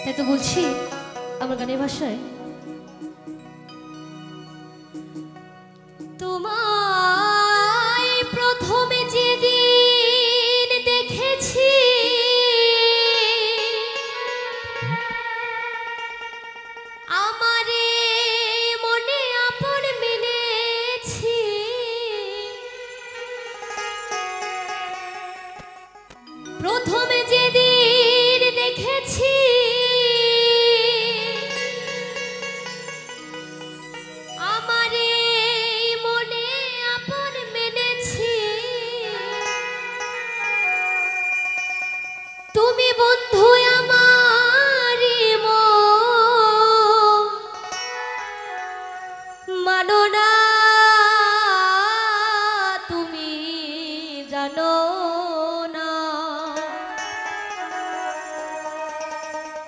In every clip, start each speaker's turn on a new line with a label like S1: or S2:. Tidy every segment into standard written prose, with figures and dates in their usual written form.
S1: তাই তো বলছি আমার গানের ভাষায়, তোমায় প্রথমে যেদিন দেখেছি আমারে মনে আপন মেনেছি, প্রথমে যেদিন দেখেছি আমারে মনে আপন মেনেছি, তুমি বন্ধু আমারি মন মানো না, তুমি জানো না,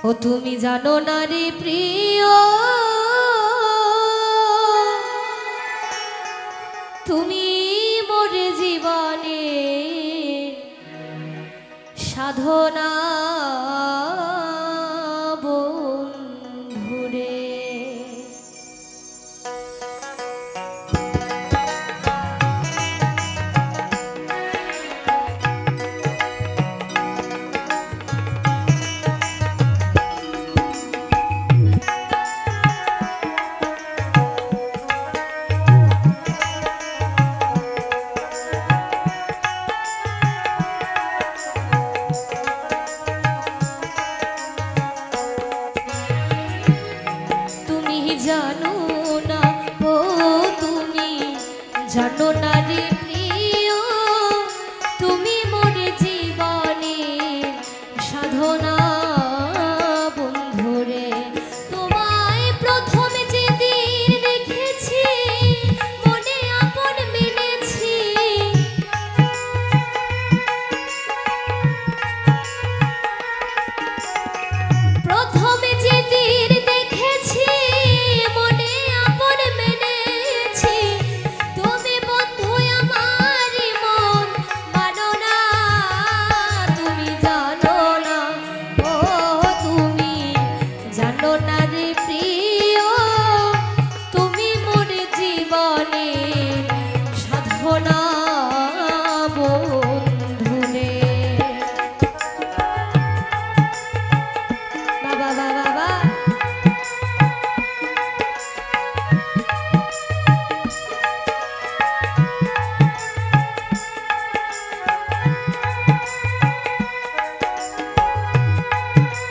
S1: ও তুমি জানো না রে প্রিয়, তুমি মোর জীবনে সাধনা বন্ধুরে। জানো না, ও তুমি জানো না রে প্রিয়, তুমি মোর জীবনে সাধনা বন্ধুরে। তোমায় প্রথমে যেদিন দেখেছি মনে আপন মেনেছি, প্রথমে যেদিন দেখেছি মনে আপন মেনেছি, তুমি বন্ধু আমারি মন মানো না, তুমি জানো না, ও তুমি জানো না রে প্রিয়, তুমি মোর জীবনে সাধনা বন্ধুরে। বাবা বাবা বাবা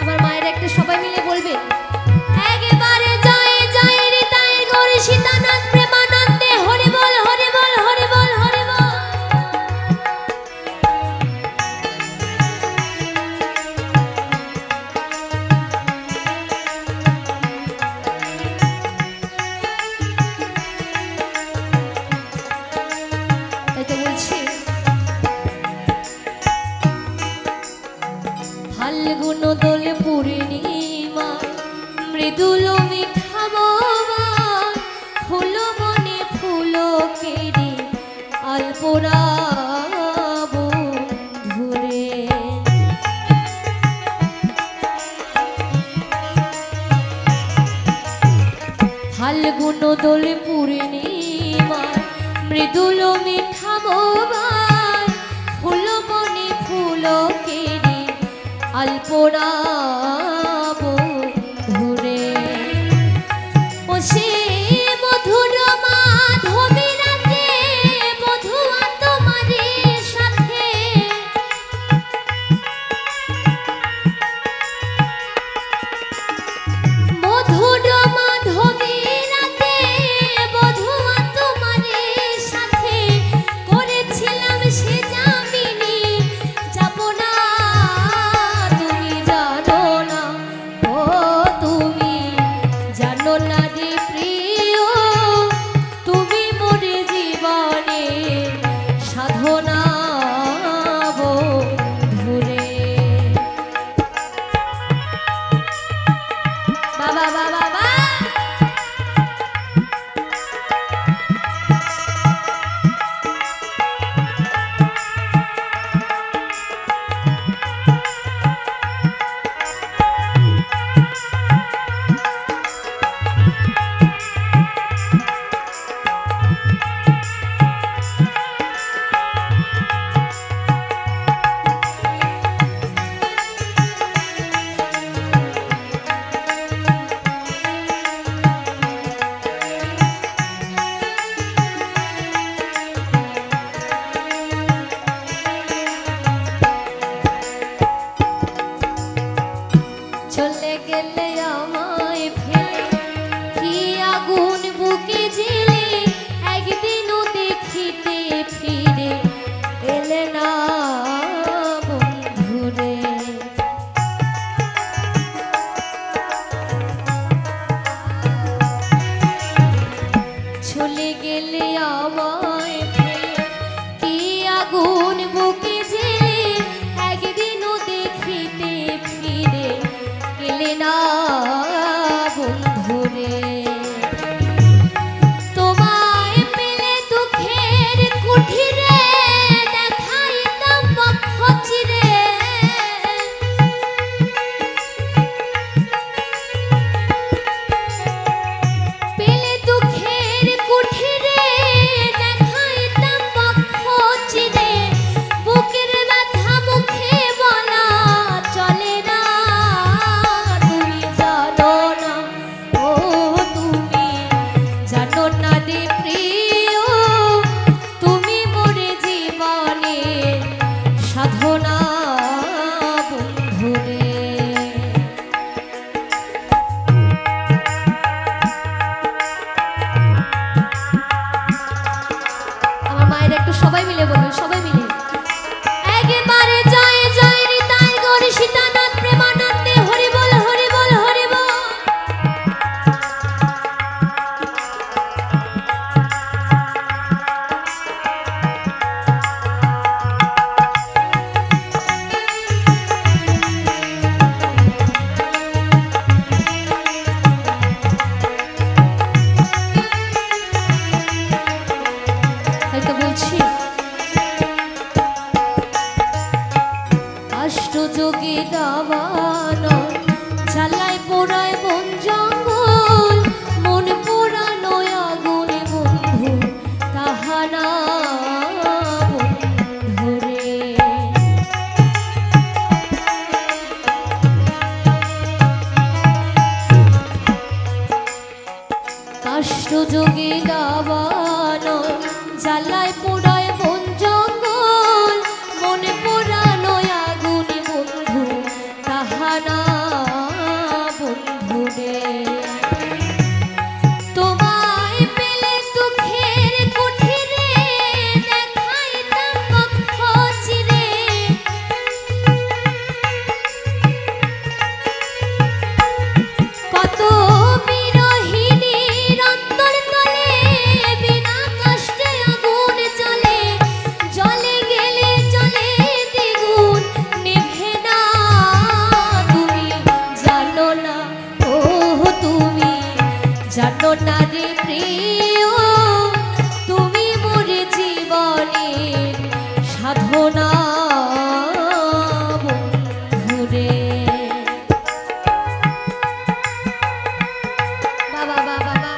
S1: আমার মায়ের একটা সবাই মিলে বলবে, একবারে জয় জয় রে তাই গৌরী সীতানাথ প্রেমানন্দে হরি বল হরি বল হরি বল হরি বল। তাই তো বলছি ফাল্গুন দোল পূর্ণিমা মৃদুল মিঠা বাবা, ফুল বনে ফুলকেরি আলপনা বন্ধুরে। ফাল্গুন দোল পূর্ণিমা মৃদুল মিঠা বাবা, ফুল বনে ফুলকেরি আলপনা বন্ধুরে। ও সে মধুর মাধবী রাতে বধুয়া তোমারে সাথে, মধুর মাধবী রাতে বধুয়া তোমারে সাথে, করেছিলাম সে যামিনী যাব না, তুমি জানো না, মিলে বলবে, সবাই মিলে। একেবারে জয় জয় নিতাই গৌর সীতানাথ প্রেমানন্দে হরি বল হরি বল হরি বল। হয়তো বলছি অষ্টযোগে দাবানল জ্বালায় পোড়ায় বন জঙ্গল, মন পোড়ানো আগুনে বন্ধু তাহানা বন্ধুরে। কাষ্ঠযোগে দাবানল জ্বালায় পোড়ায় বন জঙ্গল, মনে পোড়ানো আগুনে বন্ধু তাহানা বন্ধুরে। তোমায় পেলে দুঃখের কুঠিরে দেখাইতাম বক্ষ চিরে, কত বিরহিণীর অন্তর তলে বিনা কষ্টে আগুন জ্বলে, জ্বলে গেলে জ্বলে দ্বিগুণ নিভে না। তুমি জানো না, ও তুমি জানো না রে প্রিয়, তুমি মোর জীবনের সাধনা বন্ধুরে। বাবা বাবা বাবা।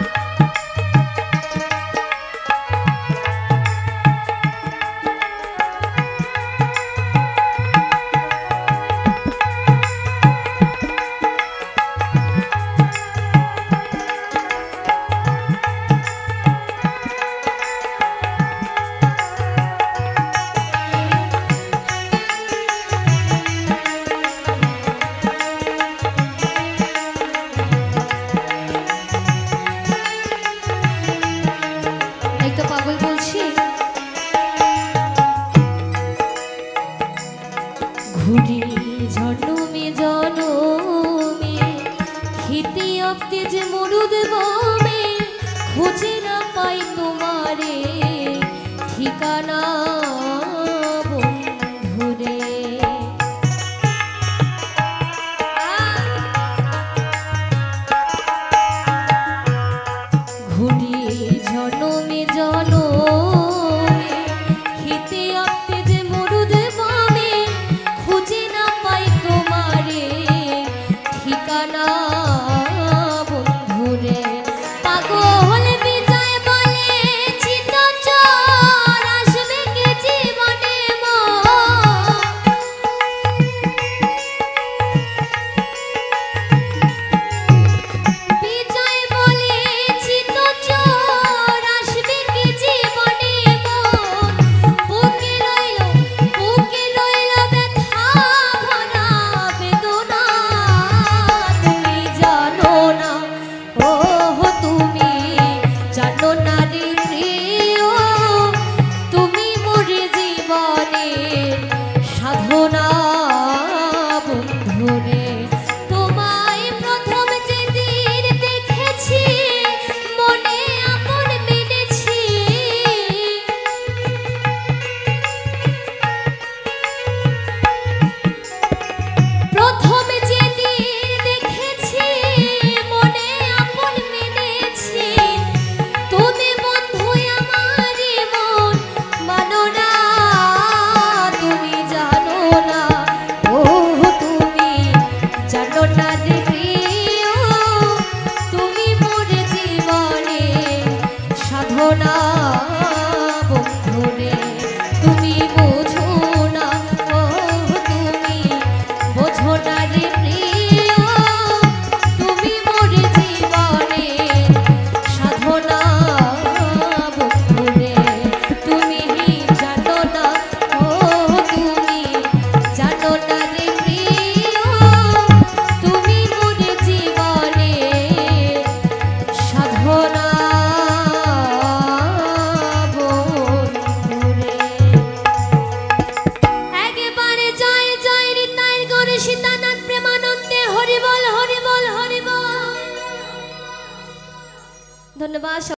S1: সীতানাথ প্রেমানন্দে হরি বল হরি বল হরি বল। ধন্যবাদ।